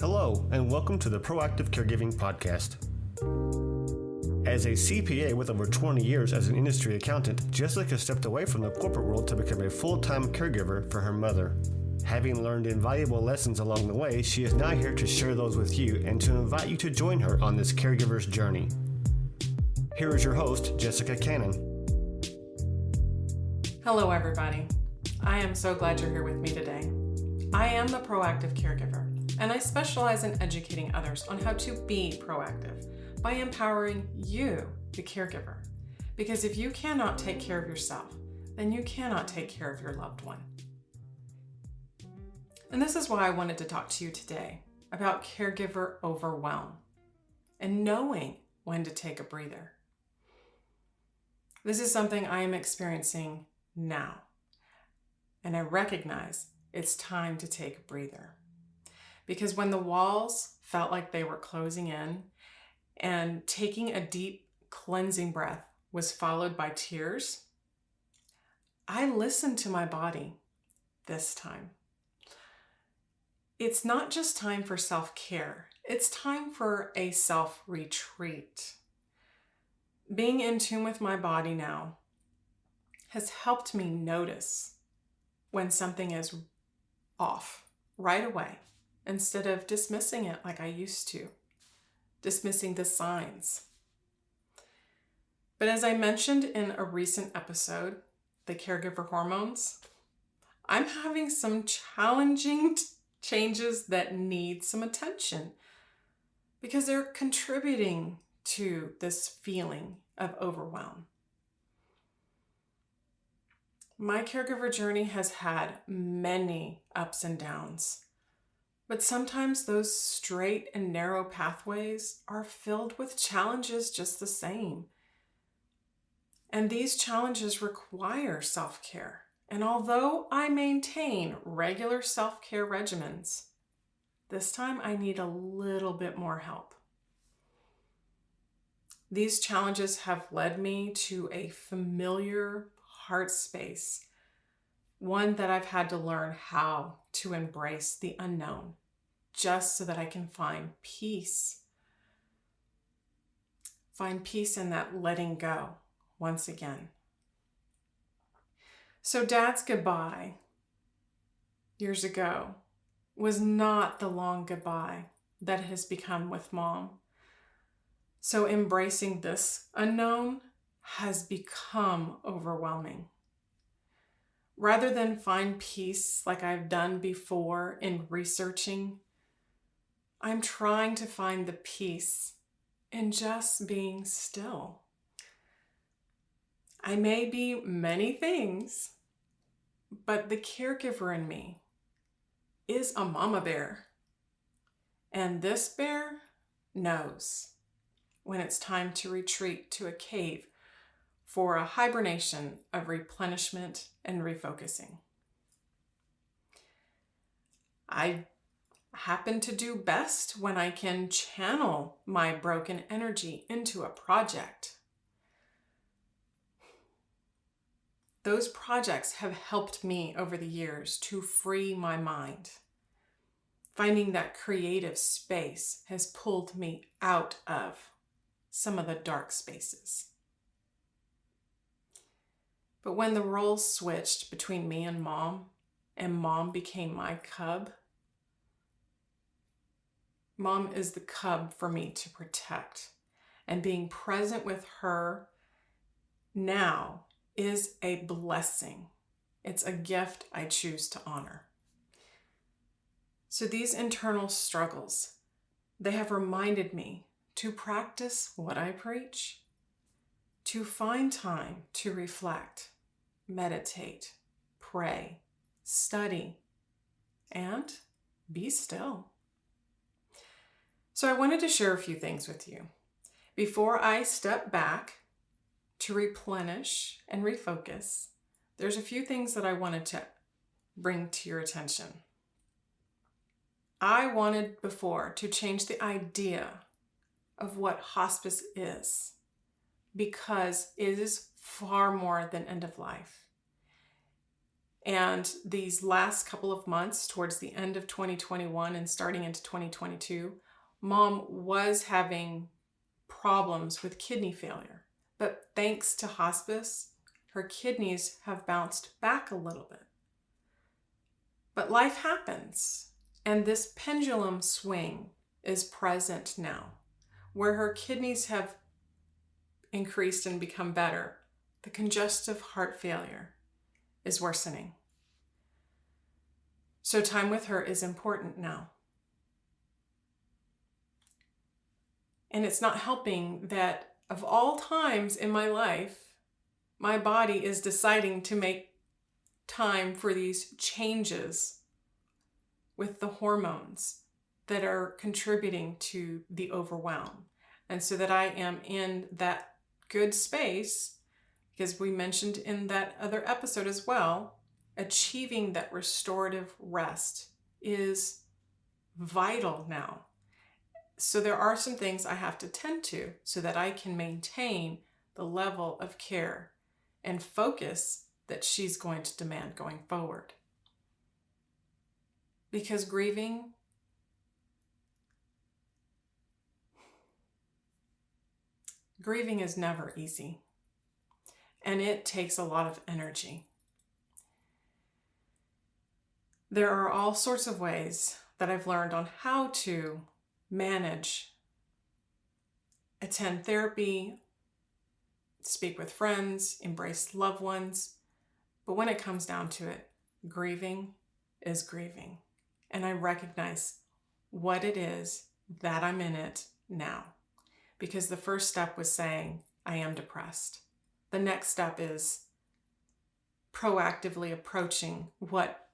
Hello, and welcome to the Proactive Caregiving Podcast. As a CPA with over 20 years as an industry accountant, Jessica stepped away from the corporate world to become a full-time caregiver for her mother. Having learned invaluable lessons along the way, she is now here to share those with you and to invite you to join her on this caregiver's journey. Here is your host, Jessica Cannon. Hello, everybody. I am so glad you're here with me today. I am the Proactive Caregiver, and I specialize in educating others on how to be proactive by empowering you, the caregiver. Because if you cannot take care of yourself, then you cannot take care of your loved one. And this is why I wanted to talk to you today about Caregiver Overwhelm and knowing when to take a breather. This is something I am experiencing now, and I recognize it's time to take a breather. Because when the walls felt like they were closing in and taking a deep cleansing breath was followed by tears, I listened to my body this time. It's not just time for self-care, it's time for a self-retreat. Being in tune with my body now has helped me notice when something is off right away instead of dismissing it like I used to, dismissing the signs. But as I mentioned in a recent episode, the caregiver hormones, I'm having some challenging changes that need some attention because they're contributing to this feeling of overwhelm. My caregiver journey has had many ups and downs, but sometimes those straight and narrow pathways are filled with challenges just the same. And these challenges require self-care. And although I maintain regular self-care regimens, this time I need a little bit more help. These challenges have led me to a familiar heart space, one that I've had to learn how to embrace the unknown, just so that I can find peace. Find peace in that letting go once again. So Dad's goodbye years ago was not the long goodbye that it has become with Mom. So embracing this unknown has become overwhelming. Rather than find peace like I've done before in researching, I'm trying to find the peace in just being still. I may be many things, but the caregiver in me is a mama bear. And this bear knows when it's time to retreat to a cave for a hibernation of replenishment and refocusing. I happen to do best when I can channel my broken energy into a project. Those projects have helped me over the years to free my mind. Finding that creative space has pulled me out of some of the dark spaces. But when the roles switched between me and Mom became my cub, Mom is the cub for me to protect. And being present with her now is a blessing. It's a gift I choose to honor. So these internal struggles, they have reminded me to practice what I preach, to find time to reflect, meditate, pray, study, and be still. So I wanted to share a few things with you. Before I step back to replenish and refocus, there's a few things that I wanted to bring to your attention. I wanted before to change the idea of what hospice is, because it is far more than end of life. And these last couple of months, towards the end of 2021 and starting into 2022, Mom was having problems with kidney failure. But thanks to hospice, her kidneys have bounced back a little bit. But life happens, and this pendulum swing is present now, where her kidneys have increased and become better. The congestive heart failure is worsening. So time with her is important now. And it's not helping that of all times in my life, my body is deciding to make time for these changes with the hormones that are contributing to the overwhelm. And so that I am in that good space, because we mentioned in that other episode as well, achieving that restorative rest is vital now. So there are some things I have to tend to so that I can maintain the level of care and focus that she's going to demand going forward. Because grieving is never easy, and it takes a lot of energy. There are all sorts of ways that I've learned on how to manage, attend therapy, speak with friends, embrace loved ones. But when it comes down to it, grieving is grieving. And I recognize what it is that I'm in it now. Because the first step was saying, I am depressed. The next step is proactively approaching what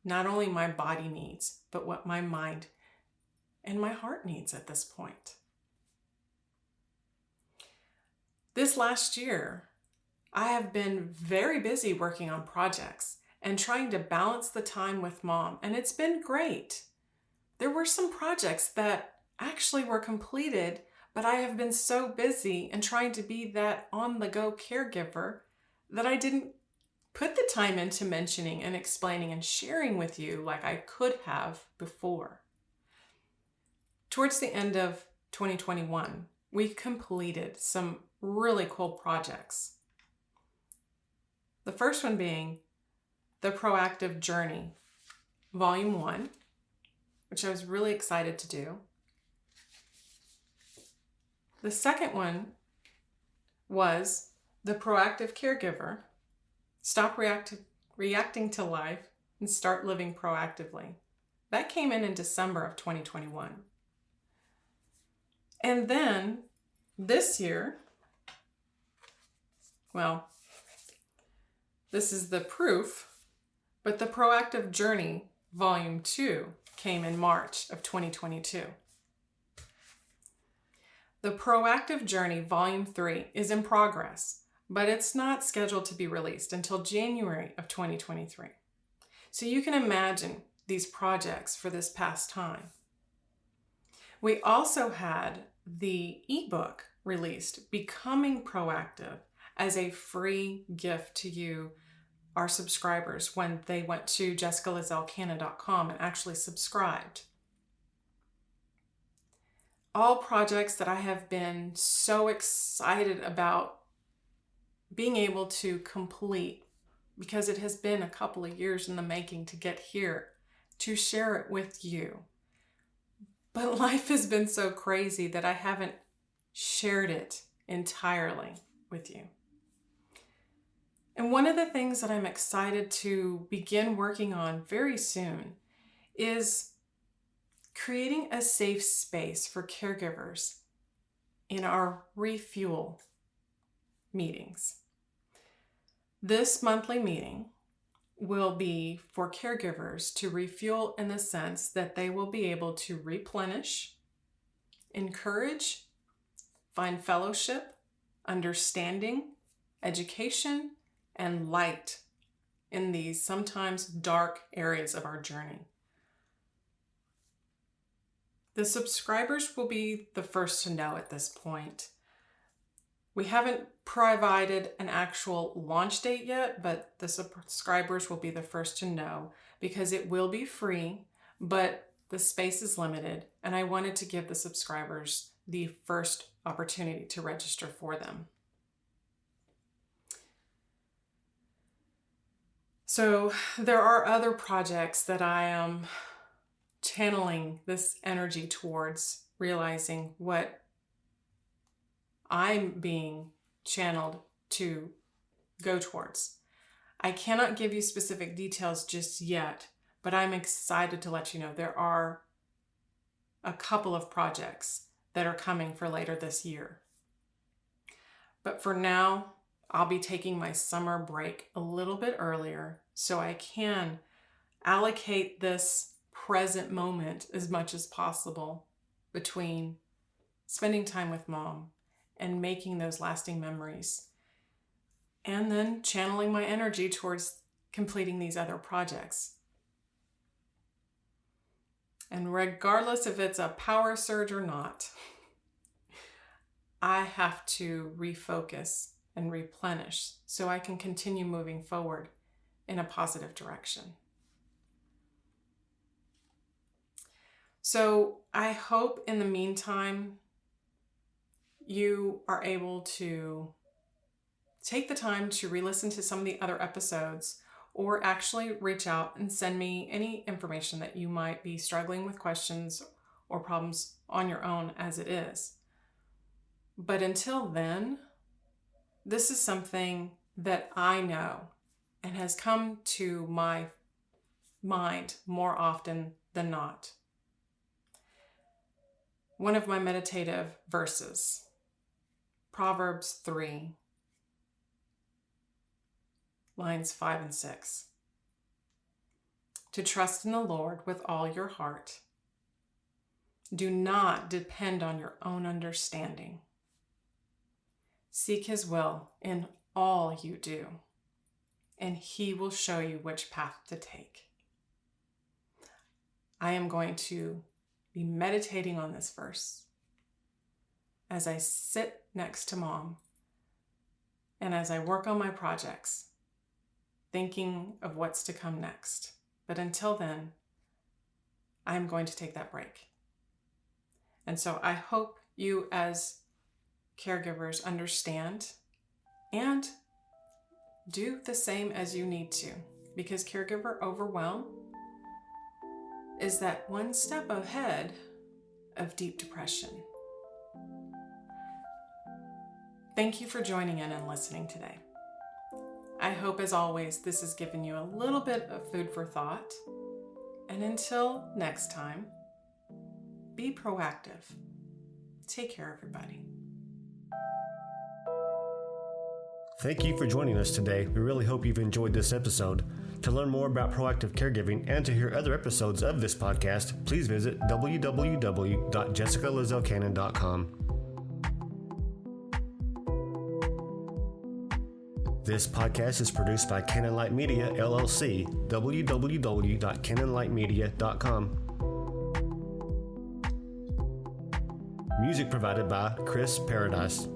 not only my body needs, but what my mind and my heart needs at this point. This last year, I have been very busy working on projects and trying to balance the time with Mom, and it's been great. There were some projects that actually were completed, but I have been so busy and trying to be that on-the-go caregiver that I didn't put the time into mentioning and explaining and sharing with you like I could have before. Towards the end of 2021, we completed some really cool projects. The first one being the Proactive Journey, Volume 1, which I was really excited to do. The second one was the Proactive Caregiver, Stop Reacting to Life and Start Living Proactively. That came in December of 2021. And then this year, well, this is the proof, but the Proactive Journey Volume 2 came in March of 2022. The Proactive Journey Volume 3 is in progress, but it's not scheduled to be released until January of 2023. So you can imagine these projects for this past time. We also had the ebook released, Becoming Proactive, as a free gift to you, our subscribers, when they went to jessicalazellcanna.com and actually subscribed. All projects that I have been so excited about being able to complete, because it has been a couple of years in the making to get here, to share it with you. But life has been so crazy that I haven't shared it entirely with you. And one of the things that I'm excited to begin working on very soon is creating a safe space for caregivers in our refuel meetings. This monthly meeting will be for caregivers to refuel in the sense that they will be able to replenish, encourage, find fellowship, understanding, education, and light in these sometimes dark areas of our journey. The subscribers will be the first to know at this point. We haven't provided an actual launch date yet, but the subscribers will be the first to know because it will be free, but the space is limited, and I wanted to give the subscribers the first opportunity to register for them. So there are other projects that I am channeling this energy towards, realizing what I'm being channeled to go towards. I cannot give you specific details just yet, but I'm excited to let you know there are a couple of projects that are coming for later this year. But for now, I'll be taking my summer break a little bit earlier so I can allocate this present moment as much as possible between spending time with Mom and making those lasting memories, and then channeling my energy towards completing these other projects. And regardless if it's a power surge or not, I have to refocus and replenish so I can continue moving forward in a positive direction. So I hope in the meantime, you are able to take the time to re-listen to some of the other episodes, or actually reach out and send me any information that you might be struggling with, questions or problems on your own as it is. But until then, this is something that I know and has come to my mind more often than not. One of my meditative verses, Proverbs 3, lines 5 and 6. To trust in the Lord with all your heart. Do not depend on your own understanding. Seek His will in all you do, and He will show you which path to take. I am going to be meditating on this verse as I sit next to Mom and as I work on my projects, thinking of what's to come next. But until then, I'm going to take that break. And so I hope you as caregivers understand and do the same as you need to, because caregiver overwhelm is that one step ahead of deep depression. Thank you for joining in and listening today. I hope, as always, this has given you a little bit of food for thought. And until next time, be proactive. Take care, everybody. Thank you for joining us today. We really hope you've enjoyed this episode. To learn more about proactive caregiving and to hear other episodes of this podcast, please visit www.jessicalizelcannon.com. This podcast is produced by Cannon Light Media, LLC, www.cannonlightmedia.com. Music provided by Chris Paradise.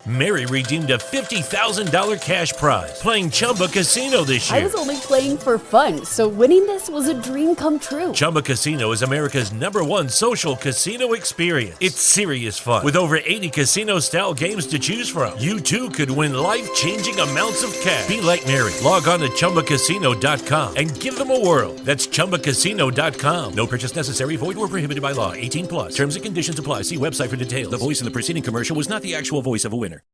Mary redeemed a $50,000 cash prize playing Chumba Casino this year. I was only playing for fun, so winning this was a dream come true. Chumba Casino is America's #1 social casino experience. It's serious fun. With over 80 casino-style games to choose from, you too could win life-changing amounts of cash. Be like Mary. Log on to ChumbaCasino.com and give them a whirl. That's ChumbaCasino.com. No purchase necessary. Void where prohibited by law. 18+. Terms and conditions apply. See website for details. The voice in the preceding commercial was not the actual voice of a winner.